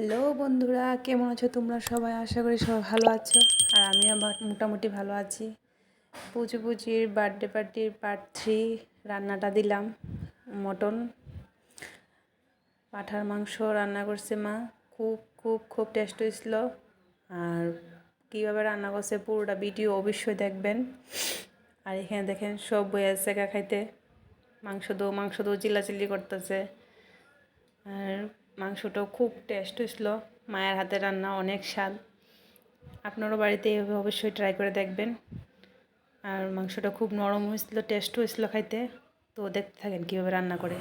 Hello বন্ধুরা, কেমন আছো তোমরা সবাই? আশা করি সবাই ভালো আছো। আর আমিও মোটামুটি ভালো আছি। পুচির বার্থডে পার্টির পার্ট 3 রান্নাটা দিলাম। মটন পাঁঠার মাংস রান্না করছে মা। খুব টেস্ট হয়েছিল। আর কীভাবে রান্না করছে পুরোটা ভিডিও অবশ্যই দেখবেন। আর এখানে দেখেন সব বয়ে আছে খাইতে। মাংস দো চিল্লাচিল্লি করতেছে। আর মাংসটাও খুব টেস্ট হয়েছিল। মায়ের হাতে রান্না অনেক স্বাদ। আপনারও বাড়িতে এইভাবে অবশ্যই ট্রাই করে দেখবেন। আর মাংসটা খুব নরম হয়েছিল, টেস্ট হয়েছিল খাইতে। তো দেখতে থাকেন কীভাবে রান্না করে।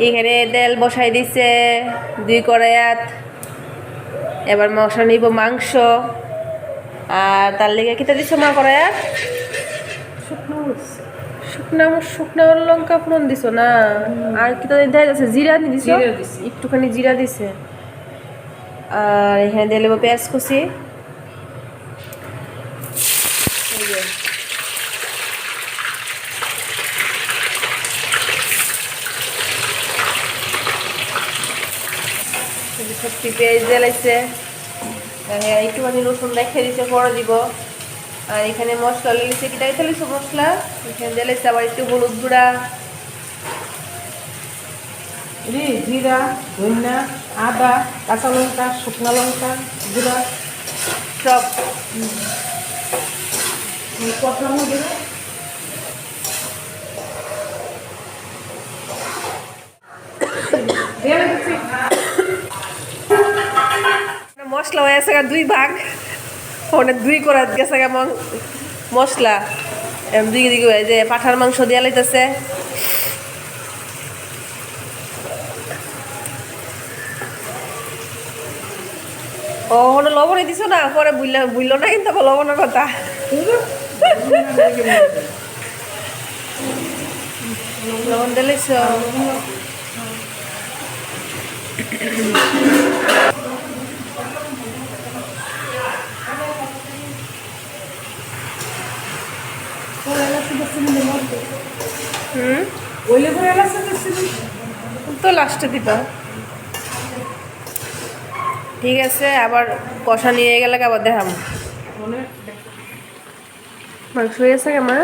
এখানে তেল বসাই দিছে 2 কড়াইয়াত। এবার মশলা নিব মাংস। আর তার লেগে কিতা দিছো মা কড়াইয়াত? শুকনা লঙ্কা ফোড়ন দিছো না? আর কি দেয় আছে? জিরা দিছো? একটুখানি জিরা দিছে। আর এখানে দিয়ে দেবো পেঁয়াজ কুচি। সত্যি পেঁয়াজ দিয়ে লাগছে। একটুখানি রসুন রেখে দিছে, পরে দিব। আর এখানে মশলা লেগেছে, কি তাই ফেলেছো মশলা? এখানে দিয়ে লাগছে আবার একটু হলুদ গুঁড়া, জিরা, ধনিয়া, আদা, কাঁচা লঙ্কা, শুকনা লঙ্কা, জিরা সব কষানো দিল। মশলা হয়ে গেছে 2 ভাগ। ওখানে 2 করে গেছে মশলা 2 দিকে হয়ে যে পাঁঠার মাংস দিয়ে লাইতেছে। ও ওখানে লবণই দিছো না? পরে বুঝলো না কিন্তু লবণের কথা। লবণ দিলেছ? তো লাস্টে দিবা। ঠিক আছে, আবার কষা নিয়ে গেলে আবার দেখাম। মাংস হয়ে গেছে কেমন?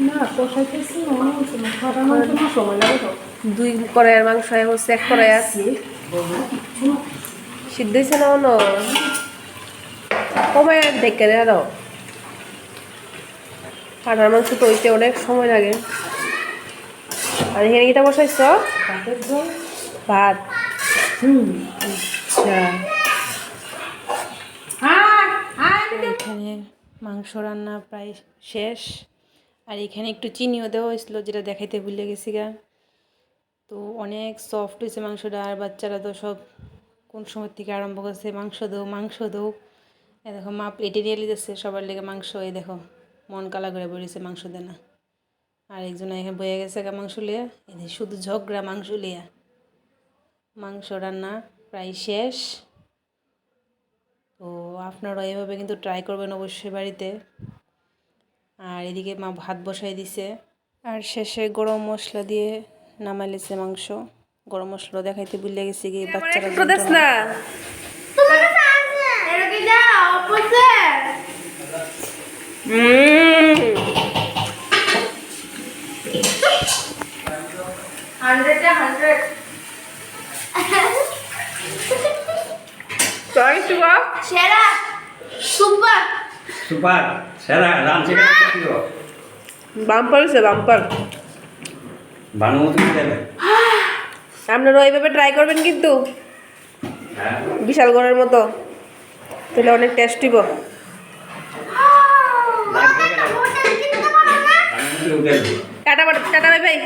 না কষাইতেছি সময় লাগে তো। 2 কড়াইয়ের মাংস হচ্ছে 1 কড়াই আছে। সিদ্ধ হয়েছে না অন্য কমায় দেখে আরো। পাঠার মাংস তো হইতে অনেক সময় লাগে। আর এখানে কিটা বসাইছ? ভাত। আচ্ছা, এখানে মাংস রান্না প্রায় শেষ। আর এখানে একটু চিনিও দেওয়া হয়েছিল, যেটা দেখাইতে ভুলে গেছি গা। তো অনেক সফট হয়েছে মাংসটা। আর বাচ্চারা তো সব কোন সময় থেকে আরম্ভ করছে মাংস দৌ। এ দেখো মা প্লেটে নিয়ে লিতেছে সবার লেগে মাংস। এই দেখো মন কালা করে বেরিয়েছে মাংস দেনা। আর একজন এখানে বয়ে গেছে মাংস লিয়া। এই শুধু ঝগড়া মাংস লিয়া। মাংস রান্না প্রায় শেষ। তো আপনারা এভাবে কিন্তু ট্রাই করবেন অবশ্যই বাড়িতে। আর এদিকে মা ভাত বসাই দিছে। আর শেষে গরম মশলা দিয়ে নামাইলেছে মাংস। গরম মশলা দেখাইতে ভুলে গেছি কি বাচ্চারা না। সেরা সুপার সুপার সেরা রাঁধছে কি গো? বাম্পার হয়েছে বাম্পার। বানু মতো কি দেবে? আপনারা এইভাবে ট্রাই করবেন কিন্তু হ্যাঁ বিশাল গড়ের মতো, তাহলে অনেক টেস্ট হইব। Tata tata bye bye.